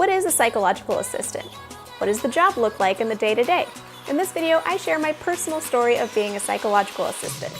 What is a psychological assistant? What does the job look like in the day-to-day? In this video, I share my personal story of being a psychological assistant.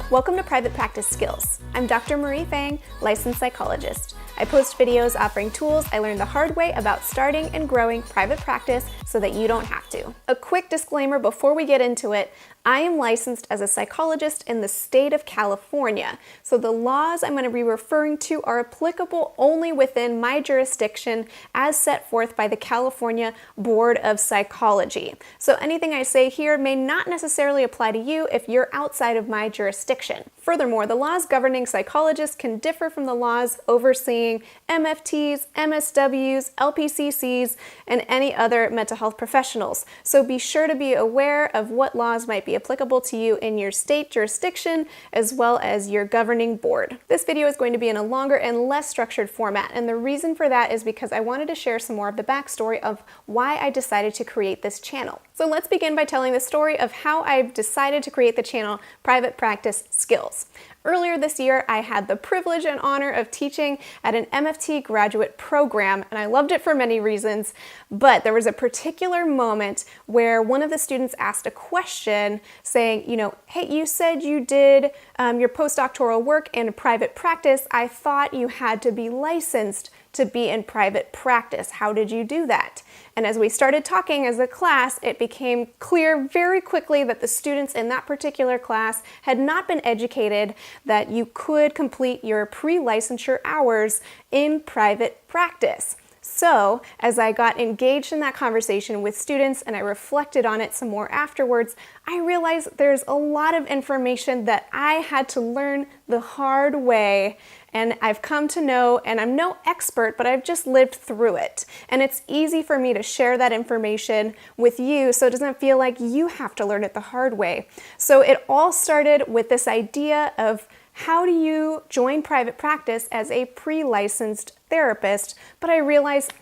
Welcome to Private Practice Skills. I'm Dr. Marie Fang, licensed psychologist. I post videos offering tools I learned the hard way about starting and growing private practice so that you don't have to. A quick disclaimer before we get into it, I am licensed as a psychologist in the state of California, so the laws I'm going to be referring to are applicable only within my jurisdiction as set forth by the California Board of Psychology. So anything I say here may not necessarily apply to you if you're outside of my jurisdiction. Furthermore, the laws governing psychologists can differ from the laws overseeing MFTs, MSWs, LPCCs, and any other mental health professionals. So be sure to be aware of what laws might be applicable to you in your state jurisdiction as well as your governing board. This video is going to be in a longer and less structured format, and the reason for that is because I wanted to share some more of the backstory of why I decided to create this channel. So let's begin by telling the story of how I've decided to create the channel Private Practice Skills. Earlier this year, I had the privilege and honor of teaching at an MFT graduate program, and I loved it for many reasons, but there was a particular moment where one of the students asked a question saying, hey, you said you did your postdoctoral work in private practice. I thought you had to be licensed to be in private practice. How did you do that? And as we started talking as a class, it became clear very quickly that the students in that particular class had not been educated that you could complete your pre-licensure hours in private practice. So, as I got engaged in that conversation with students and I reflected on it some more afterwards, I realized there's a lot of information that I had to learn the hard way, and I've come to know, and I'm no expert, but I've just lived through it. And it's easy for me to share that information with you so it doesn't feel like you have to learn it the hard way. So it all started with this idea of how do you join private practice as a pre-licensed therapist? But I realized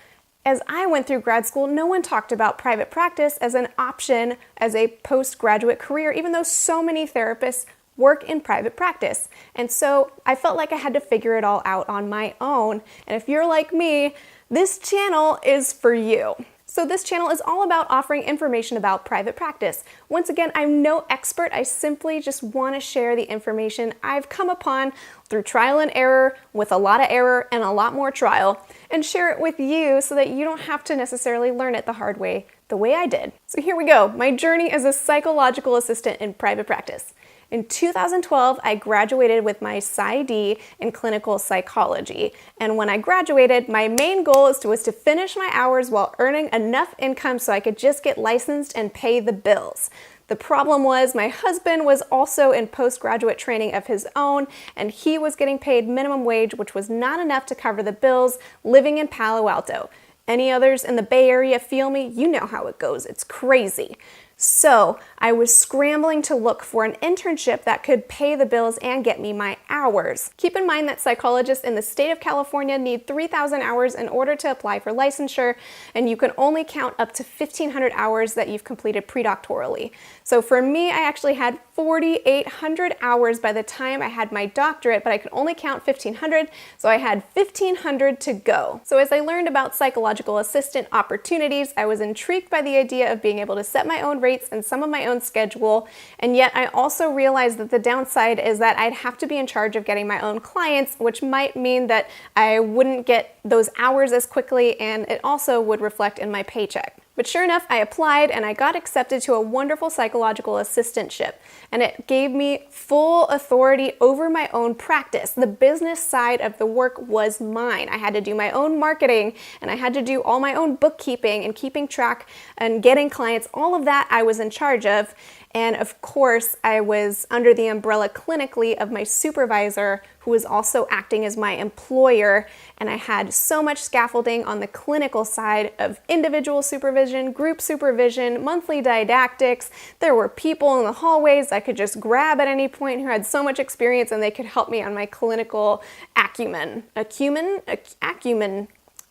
as I went through grad school, no one talked about private practice as an option as a postgraduate career, even though so many therapists work in private practice. And so I felt like I had to figure it all out on my own. And if you're like me, this channel is for you. So this channel is all about offering information about private practice. Once again, I'm no expert. I simply just want to share the information I've come upon through trial and error, with a lot of error and a lot more trial, and share it with you so that you don't have to necessarily learn it the hard way, the way I did. So here we go, my journey as a psychological assistant in private practice. In 2012, I graduated with my PsyD in clinical psychology. And when I graduated, my main goal was to finish my hours while earning enough income so I could just get licensed and pay the bills. The problem was my husband was also in postgraduate training of his own, and he was getting paid minimum wage, which was not enough to cover the bills living in Palo Alto. Any others in the Bay Area feel me? You know how it goes. It's crazy. So I was scrambling to look for an internship that could pay the bills and get me my hours. Keep in mind that psychologists in the state of California need 3,000 hours in order to apply for licensure, and you can only count up to 1,500 hours that you've completed predoctorally. So for me, I actually had 4,800 hours by the time I had my doctorate, but I could only count 1,500, so I had 1,500 to go. So as I learned about psychological assistant opportunities, I was intrigued by the idea of being able to set my own rates and some of my own schedule, and yet I also realized that the downside is that I'd have to be in charge of getting my own clients, which might mean that I wouldn't get those hours as quickly, and it also would reflect in my paycheck. But sure enough, I applied and I got accepted to a wonderful psychological assistantship, and it gave me full authority over my own practice. The business side of the work was mine. I had to do my own marketing, and I had to do all my own bookkeeping and keeping track and getting clients. All of that I was in charge of. And of course, I was under the umbrella clinically of my supervisor, who was also acting as my employer. And I had so much scaffolding on the clinical side of individual supervision, group supervision, monthly didactics. There were people in the hallways I could just grab at any point who had so much experience, and they could help me on my clinical acumen. Acumen.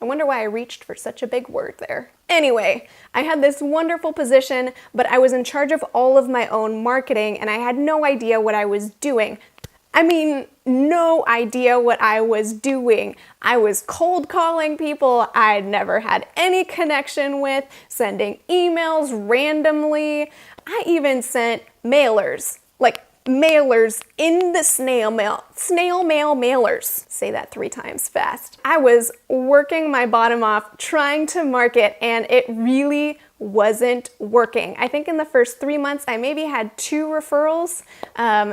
I wonder why I reached for such a big word there. Anyway, I had this wonderful position, but I was in charge of all of my own marketing, and I had no idea what I was doing. I mean, no idea what I was doing. I was cold calling people I'd never had any connection with, sending emails randomly. I even sent mailers, like mailers in the snail mail mailers. Say that 3 times fast. I was working my bottom off trying to market, and it really wasn't working. I think in the first 3 months, I maybe had 2 referrals,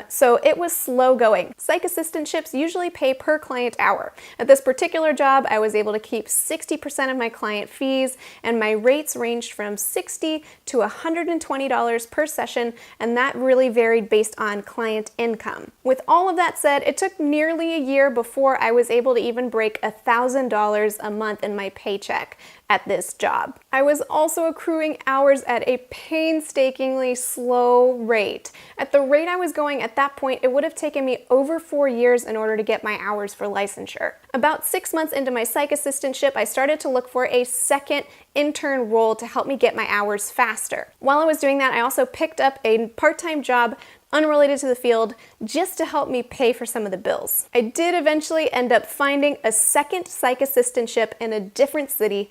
so it was slow going. Psych assistantships usually pay per client hour. At this particular job, I was able to keep 60% of my client fees, and my rates ranged from $60 to $120 per session, and that really varied based on client income. With all of that said, it took nearly a year before I was able to even break $1,000 a month in my paycheck at this job. I was also accruing hours at a painstakingly slow rate. At the rate I was going at that point, it would have taken me over 4 years in order to get my hours for licensure. About 6 months into my psych assistantship, I started to look for a second intern role to help me get my hours faster. While I was doing that, I also picked up a part-time job unrelated to the field just to help me pay for some of the bills. I did eventually end up finding a second psych assistantship in a different city.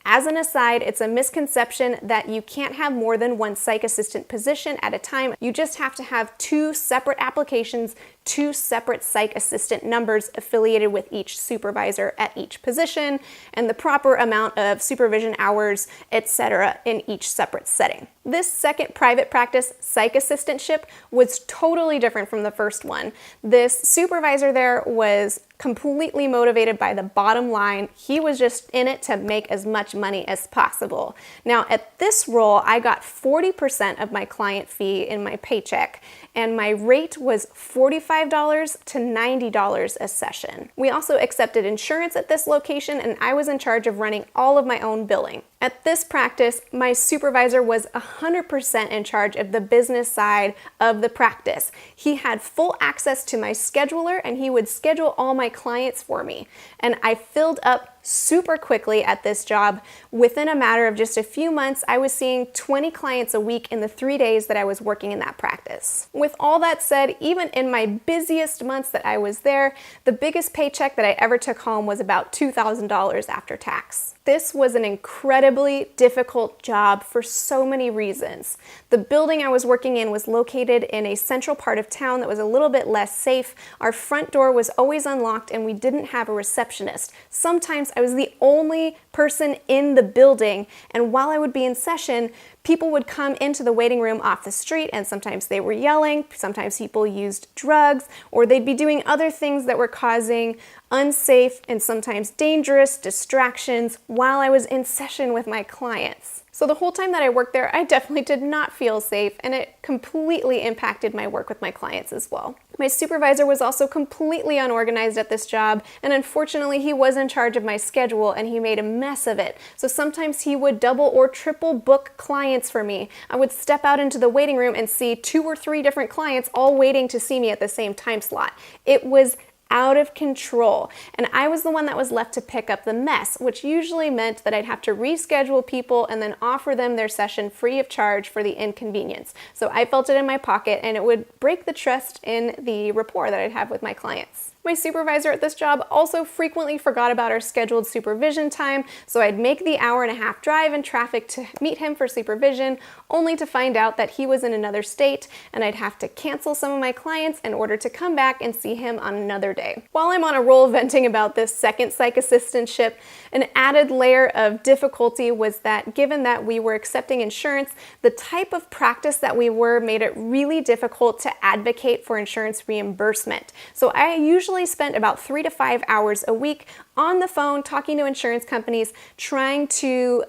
As an aside, it's a misconception that you can't have more than 1 psych assistant position at a time. You just have to have 2 separate applications, 2 separate psych assistant numbers affiliated with each supervisor at each position, and the proper amount of supervision hours, etc. in each separate setting. This second private practice psych assistantship was totally different from the first one. This supervisor there was completely motivated by the bottom line. He was just in it to make as much money as possible. Now, at this role, I got 40% of my client fee in my paycheck, and my rate was $45 to $90 a session. We also accepted insurance at this location, and I was in charge of running all of my own billing. At this practice, my supervisor was 100% in charge of the business side of the practice. He had full access to my scheduler, and he would schedule all my clients for me. And I filled up super quickly at this job. Within a matter of just a few months, I was seeing 20 clients a week in the 3 days that I was working in that practice. With all that said, even in my busiest months that I was there, the biggest paycheck that I ever took home was about $2,000 after tax. This was an incredibly difficult job for so many reasons. The building I was working in was located in a central part of town that was a little bit less safe. Our front door was always unlocked, and we didn't have a receptionist. Sometimes I was the only person in the building, and while I would be in session, people would come into the waiting room off the street, and sometimes they were yelling, sometimes people used drugs, or they'd be doing other things that were causing unsafe and sometimes dangerous distractions while I was in session with my clients. So the whole time that I worked there, I definitely did not feel safe, and it completely impacted my work with my clients as well. My supervisor was also completely unorganized at this job, and unfortunately he was in charge of my schedule, and he made a mess of it. So sometimes he would double or triple book clients for me. I would step out into the waiting room and see 2 or 3 different clients all waiting to see me at the same time slot. It was out of control, and I was the one that was left to pick up the mess, which usually meant that I'd have to reschedule people and then offer them their session free of charge for the inconvenience. So I felt it in my pocket, and it would break the trust in the rapport that I'd have with my clients. My supervisor at this job also frequently forgot about our scheduled supervision time, so I'd make the 1.5-hour drive in traffic to meet him for supervision, only to find out that he was in another state, and I'd have to cancel some of my clients in order to come back and see him on another day. While I'm on a roll venting about this second psych assistantship, an added layer of difficulty was that given that we were accepting insurance, the type of practice that we were made it really difficult to advocate for insurance reimbursement. So I usually spent about 3 to 5 hours a week on the phone talking to insurance companies, trying to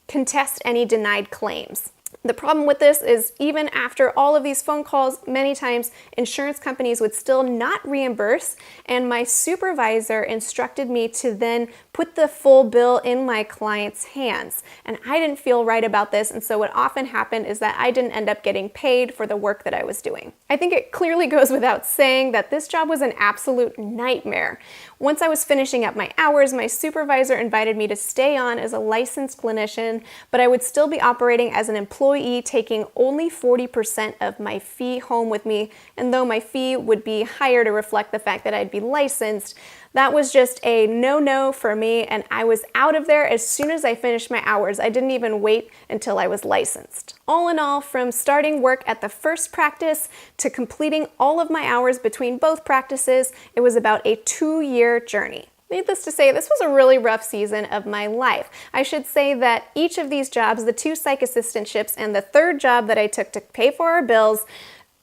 contest any denied claims. The problem with this is even after all of these phone calls, many times insurance companies would still not reimburse, and my supervisor instructed me to then put the full bill in my client's hands. And I didn't feel right about this, and so what often happened is that I didn't end up getting paid for the work that I was doing. I think it clearly goes without saying that this job was an absolute nightmare. Once I was finishing up my hours, my supervisor invited me to stay on as a licensed clinician, but I would still be operating as an employee employee taking only 40% of my fee home with me, and though my fee would be higher to reflect the fact that I'd be licensed, that was just a no-no for me, and I was out of there as soon as I finished my hours. I didn't even wait until I was licensed. All in all, from starting work at the first practice to completing all of my hours between both practices, it was about a 2-year journey. Needless to say, this was a really rough season of my life. I should say that each of these jobs, the 2 psych assistantships and the 3rd job that I took to pay for our bills,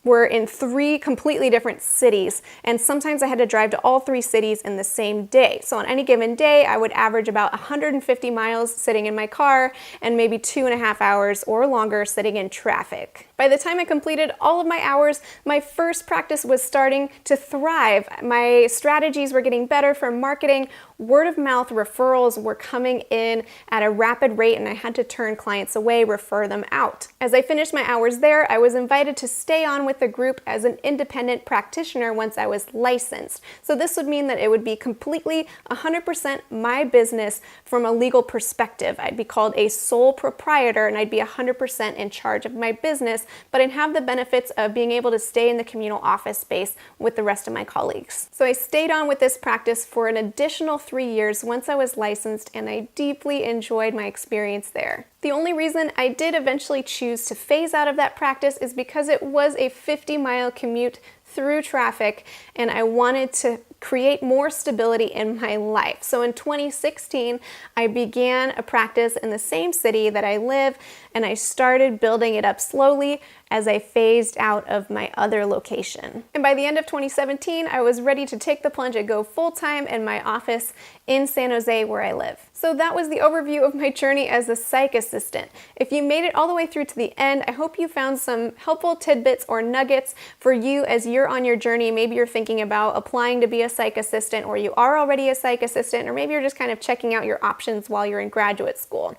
were in 3 completely different cities, and sometimes I had to drive to all 3 cities in the same day. So on any given day, I would average about 150 miles sitting in my car and maybe 2.5 hours or longer sitting in traffic. By the time I completed all of my hours, my first practice was starting to thrive. My strategies were getting better for marketing. Word of mouth referrals were coming in at a rapid rate, and I had to turn clients away, refer them out. As I finished my hours there, I was invited to stay on with the group as an independent practitioner once I was licensed. So this would mean that it would be completely 100% my business from a legal perspective. I'd be called a sole proprietor, and I'd be 100% in charge of my business, but I'd have the benefits of being able to stay in the communal office space with the rest of my colleagues. So I stayed on with this practice for an additional 3 years once I was licensed, and I deeply enjoyed my experience there. The only reason I did eventually choose to phase out of that practice is because it was a 50-mile commute through traffic, and I wanted to create more stability in my life. So in 2016, I began a practice in the same city that I live, and I started building it up slowly as I phased out of my other location. And by the end of 2017, I was ready to take the plunge and go full-time in my office in San Jose where I live. So that was the overview of my journey as a psych assistant. If you made it all the way through to the end, I hope you found some helpful tidbits or nuggets for you as you're on your journey. Maybe you're thinking about applying to be a psych assistant, or you are already a psych assistant, or maybe you're just kind of checking out your options while you're in graduate school.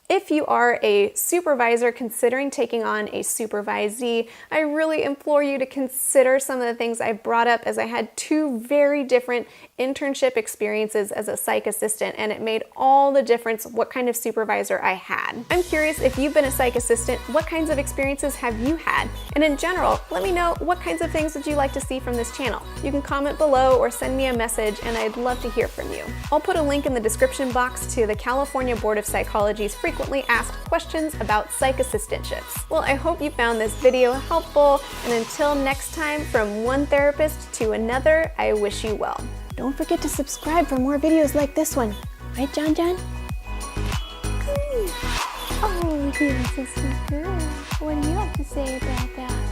If you are a supervisor considering taking on a supervisee, I really implore you to consider some of the things I brought up, as I had 2 very different internship experiences as a psych assistant, and it made all the difference what kind of supervisor I had. I'm curious, if you've been a psych assistant, what kinds of experiences have you had? And in general, let me know what kinds of things would you like to see from this channel. You can comment below or send me a message, and I'd love to hear from you. I'll put a link in the description box to the California Board of Psychology's frequently asked questions about psych assistantships. Well, I hope you found this video helpful, and until next time, from one therapist to another, I wish you well. Don't forget to subscribe for more videos like this one. Right, John? Oh, he's a sweet girl. What do you have to say about that?